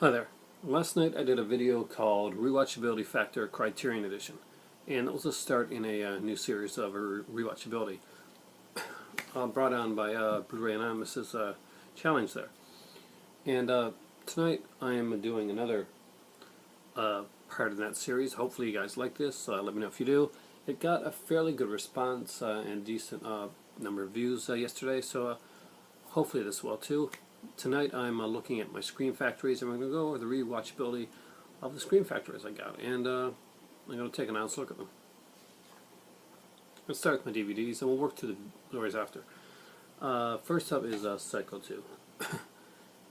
Hi there. Last night I did a video called Rewatchability Factor Criterion Edition, and it was a start in a new series of rewatchability brought on by Blu-ray Anonymous's challenge there. And tonight I am doing another part of that series. Hopefully you guys like this. Let me know if you do. It got a fairly good response and decent number of views yesterday, so hopefully this will too. Tonight I'm looking at my Scream Factories, and we're going to go over the rewatchability of the Scream Factories I got, and I'm going to take an honest look at them. Let's start with my DVDs, and we'll work to the Blu-rays after. First up is Psycho 2.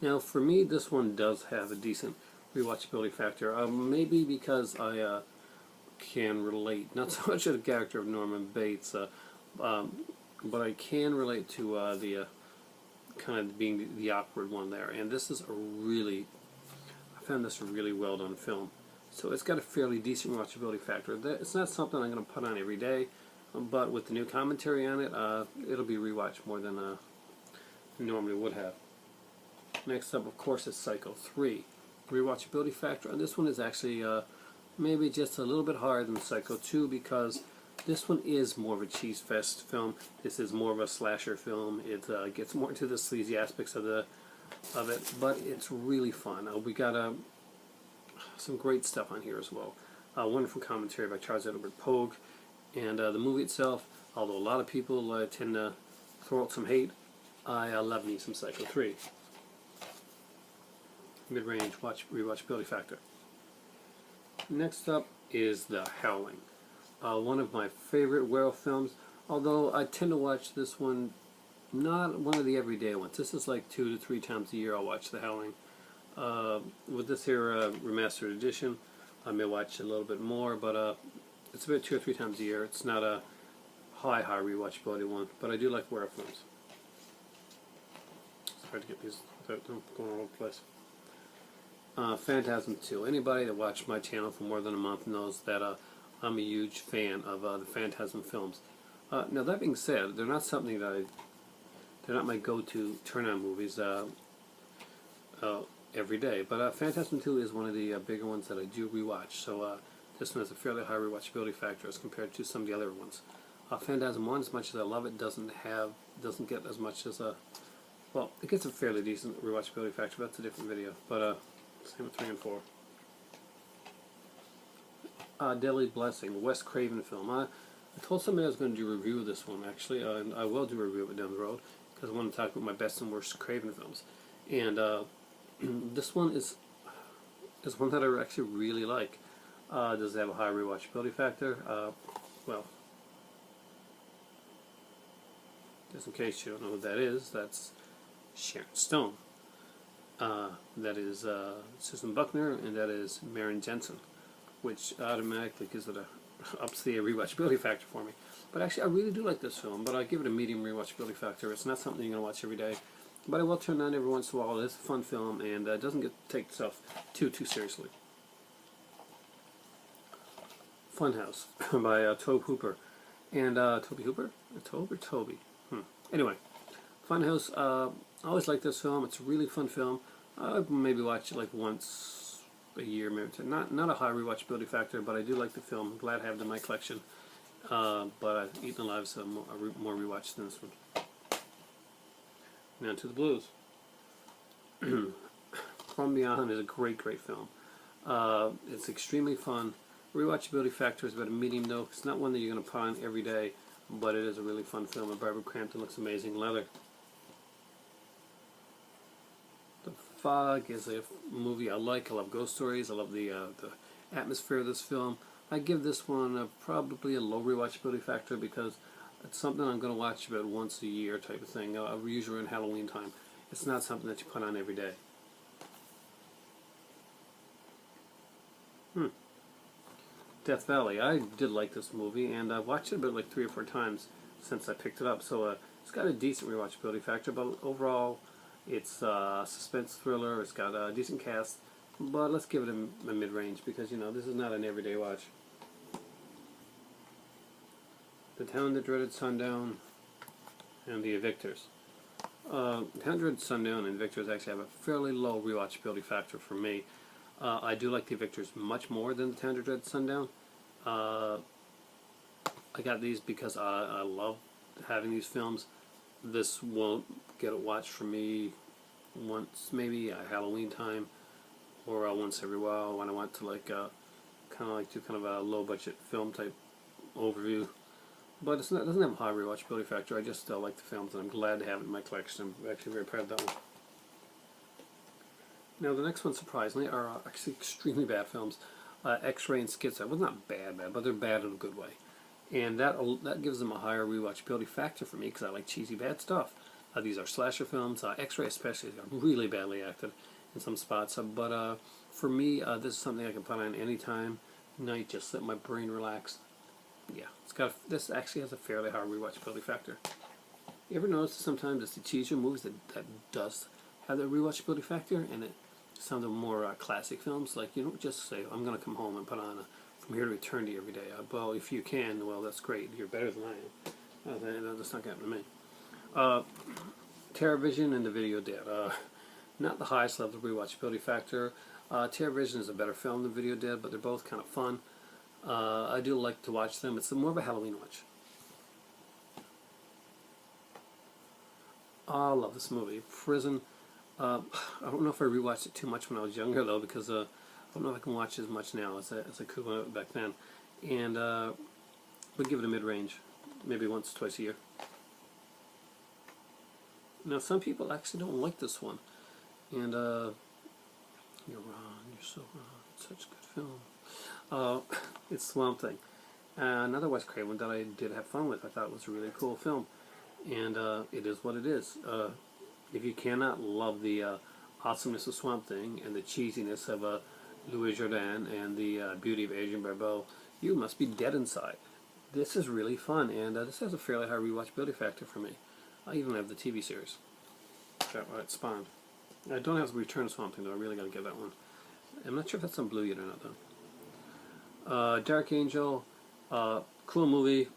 Now, for me, this one does have a decent rewatchability factor, maybe because I can relate, not so much to the character of Norman Bates, but I can relate to the kind of being the awkward one there, and this is I found this a really well done film. So it's got a fairly decent rewatchability factor. It's not something I'm going to put on every day, but with the new commentary on it, it'll be rewatched more than I normally would have. Next up, of course, is Psycho 3. Rewatchability factor on this one is actually maybe just a little bit higher than Psycho 2, because this one is more of a cheese fest film. This is more of a slasher film. It gets more into the sleazy aspects of it, but it's really fun. We got some great stuff on here as well. Wonderful commentary by Charles Edward Pogue, and the movie itself, although a lot of people tend to throw out some hate, I love me some Psycho 3. Mid-range rewatchability factor. Next up is The Howling. One of my favorite werewolf films, although I tend to watch this one not one of the everyday ones. This is like 2 to 3 times a year I'll watch The Howling. With this here remastered edition, I may watch a little bit more, but it's about 2 or 3 times a year. It's not a high rewatchability one, but I do like werewolf films. It's hard to get these without them going all over the place. Phantasm 2. Anybody that watched my channel for more than a month knows that I'm a huge fan of the Phantasm films. Now that being said, they're not something that they're not my go-to turn-on movies every day. But Phantasm 2 is one of the bigger ones that I do rewatch. So this one has a fairly high rewatchability factor as compared to some of the other ones. Phantasm 1, as much as I love it, doesn't get as much as well, it gets a fairly decent rewatchability factor, but that's a different video. But same with 3 and 4. Deadly Blessing, a Wes Craven film. I told somebody I was going to do a review of this one, actually, and I will do a review of it down the road, because I want to talk about my best and worst Craven films. And this one is one that I actually really like. Does it have a high rewatchability factor? Well, just in case you don't know who that is, that's Sharon Stone. That is Susan Buckner, and that is Marion Jensen, which automatically gives it ups the rewatchability factor for me. But actually, I really do like this film, but I give it a medium rewatchability factor. It's not something you're going to watch every day, but I will turn on every once in a while. It's a fun film, and it doesn't take itself too seriously. Funhouse by Tobe Hooper. And Toby Hooper? Tobe or Toby? Anyway, Funhouse, I always like this film. It's a really fun film. I maybe watch it like once a year, maybe. Not a high rewatchability factor, but I do like the film. I'm glad I have it in my collection. But Eaten Alive is more rewatched than this one. Now to the blues. From Beyond is a great film. It's extremely fun. Rewatchability factor is about a medium though. It's not one that you're going to put on every day, but it is a really fun film. And Barbara Crampton looks amazing. Leather. The Fog is a movie I like. I love ghost stories. I love the atmosphere of this film. I give this one probably a low rewatchability factor, because it's something I'm going to watch about once a year type of thing, usually in Halloween time. It's not something that you put on every day. Death Valley. I did like this movie, and I've watched it about like 3 or 4 times since I picked it up, so it's got a decent rewatchability factor, but overall it's a suspense thriller. It's got a decent cast, but let's give it a mid-range, because this is not an everyday watch. The Town That Dreaded Sundown and The Evictors. 100 Sundown and Victors actually have a fairly low rewatchability factor for me. I do like the Victors much more than the 100 Red Sundown. I got these because I love having these films. This won't get a watch for me once, maybe at Halloween time, or once every while when I want to like kind of like do kind of a low budget film type overview. But it doesn't have a high rewatchability factor. I just like the films, and I'm glad to have it in my collection. I'm actually very proud of that one. Now the next one, surprisingly, are actually extremely bad films. X-Ray and Schizo. Well, not bad, but they're bad in a good way. And that gives them a higher rewatchability factor for me because I like cheesy bad stuff. These are slasher films. X-Ray especially got really badly acted in some spots. But for me, this is something I can put on any time, night, just let my brain relax. Yeah, this actually has a fairly high rewatchability factor. You ever notice that sometimes it's the cheesier movies that does have the rewatchability factor, and some of the more classic films, like you don't just say, I'm going to come home and put on From Here to Eternity every day. Well, if you can, well, that's great. You're better than I am. That's not going to happen to me. Terror Vision and The Video Dead. Not the highest level of rewatchability factor. Terror Vision is a better film than Video Dead, but they're both kind of fun. I do like to watch them. It's more of a Halloween watch. I love this movie. Prison. I don't know if I rewatched it too much when I was younger, though, because I don't know if I can watch it as much now as I could back then. And would give it a mid-range, maybe once, twice a year. Now, some people actually don't like this one. And you're wrong. You're so wrong. It's such a good film. It's Swamp Thing. Another Wes Craven that I did have fun with. I thought it was a really cool film. And it is what it is. If you cannot love the awesomeness of Swamp Thing and the cheesiness of Louis Jourdan and the beauty of Adrienne Barbeau, you must be dead inside. This is really fun, and this has a fairly high rewatchability factor for me. I even have the TV series. That it spawned. I don't have the Return of Swamp Thing, though. I really got to get that one. I'm not sure if that's on Blue yet or not, though. Dark Angel, cool movie,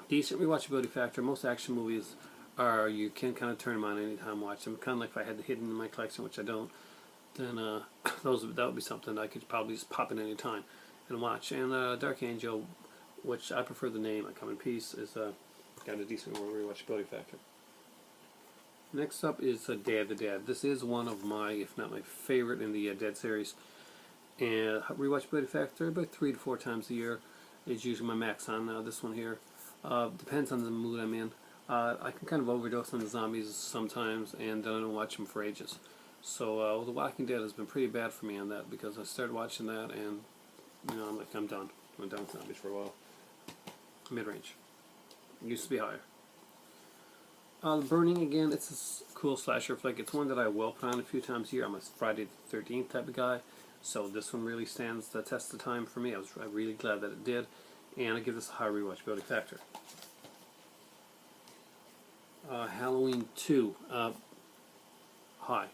decent rewatchability factor. Most action movies are, you can kind of turn them on anytime, watch them. Kind of like if I had the hidden in my collection, which I don't, then that would be something I could probably just pop in any time and watch. And Dark Angel, which I prefer the name, I Come in Peace, is got a decent rewatchability factor. Next up is Day of the Dead. This is one of my, if not my favorite in the Dead series. And rewatchability factor, about 3 to 4 times a year is usually my max on this one here. Depends on the mood I'm in. I can kind of overdose on the zombies sometimes, and then I don't watch them for ages. So The Walking Dead has been pretty bad for me on that, because I started watching that, and I'm like, I'm done. I'm done with zombies for a while. Mid-range. Used to be higher. The Burning, again, it's a cool slasher flick. It's one that I will put on a few times a year. I'm a Friday the 13th type of guy, so this one really stands the test of time for me. I'm really glad that it did, and I give this a high rewatchability factor. Halloween 2, high.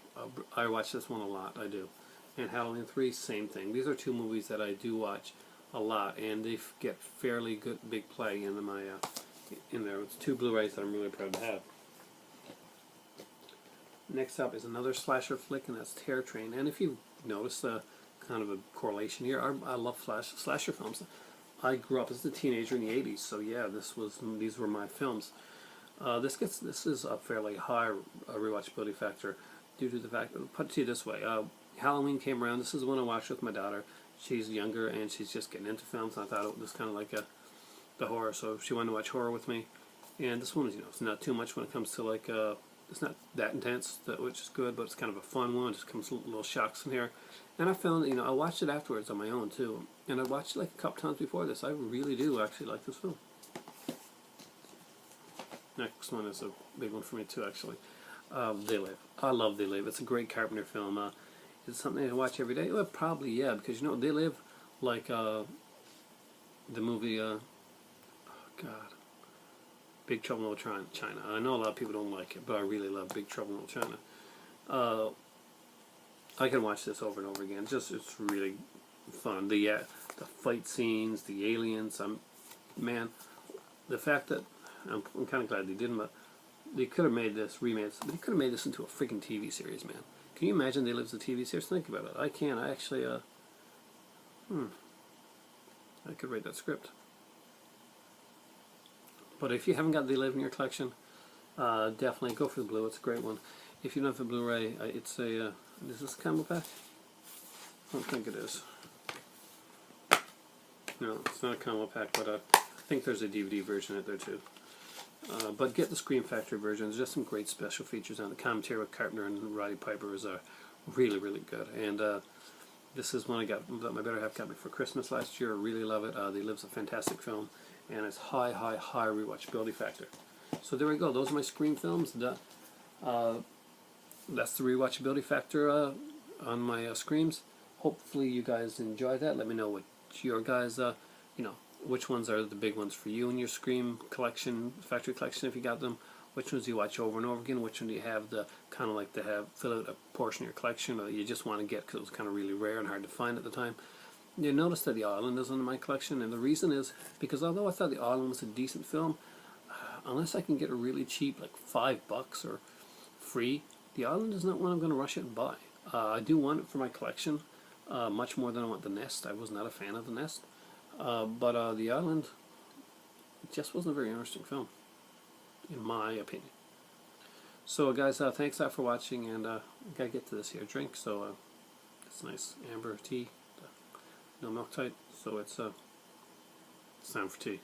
I watch this one a lot, I do. And Halloween 3, same thing. These are two movies that I do watch a lot, and they get fairly good big play in my in there. It's 2 Blu-rays that I'm really proud to have. Next up is another slasher flick, and that's Terr Train. And if you notice the kind of a correlation here, I love slasher films. I grew up as a teenager in the 80s, so yeah, these were my films. This is a fairly high rewatchability factor due to the fact, put it to you this way, Halloween came around. This is one I watched with my daughter. She's younger and she's just getting into films, and I thought it was kind of like the horror, so she wanted to watch horror with me. And this one is, it's not too much when it comes to like, it's not that intense, which is good, but it's kind of a fun one. It just comes with little shocks in here. And I found, I watched it afterwards on my own too, and I watched it like a couple times before this. I really do actually like this film. Next one is a big one for me too, actually. They Live. I love They Live. It's a great Carpenter film. Is it something I watch every day? Well, probably, yeah, because They Live, like the movie, oh God, Big Trouble in Little China. I know a lot of people don't like it, but I really love Big Trouble in Little China. I can watch this over and over again. It's really fun. The fight scenes, the aliens. Man, the fact that I'm kind of glad they didn't, but they could have made this, remade this, they could have made this into a freaking TV series, man. Can you imagine They Live's a TV series? Think about it. I can't. I actually, I could write that script. But if you haven't got They Live in your collection, definitely go for the blue. It's a great one. If you don't have the Blu-ray, it's a, is this a combo pack? I don't think it is. No, it's not a combo pack, but I think there's a DVD version out there too. But get the Scream Factory version. There's just some great special features on it. The commentary with Carpenter and Roddy Piper is really, really good. And this is one I got that my better half got me for Christmas last year. I really love it. They Live's a fantastic film, and it's high rewatchability factor. So there we go. Those are my Scream films. That's the rewatchability factor on my Screams. Hopefully you guys enjoy that. Let me know what your guys, which ones are the big ones for you in your Scream collection, factory collection if you got them. Which ones do you watch over and over again? Which one do you have the kind of like to have fill out a portion of your collection, or you just want to get because it was kind of really rare and hard to find at the time? You notice that The Island is in my collection, and the reason is because although I thought The Island was a decent film, unless I can get it really cheap, like $5 or free, The Island is not one I'm going to rush it and buy. I do want it for my collection, much more than I want The Nest. I was not a fan of The Nest. But The Island just wasn't a very interesting film, in my opinion. So guys, thanks for watching, and I gotta get to this here drink. So it's nice amber tea, no milk type. So it's time for tea.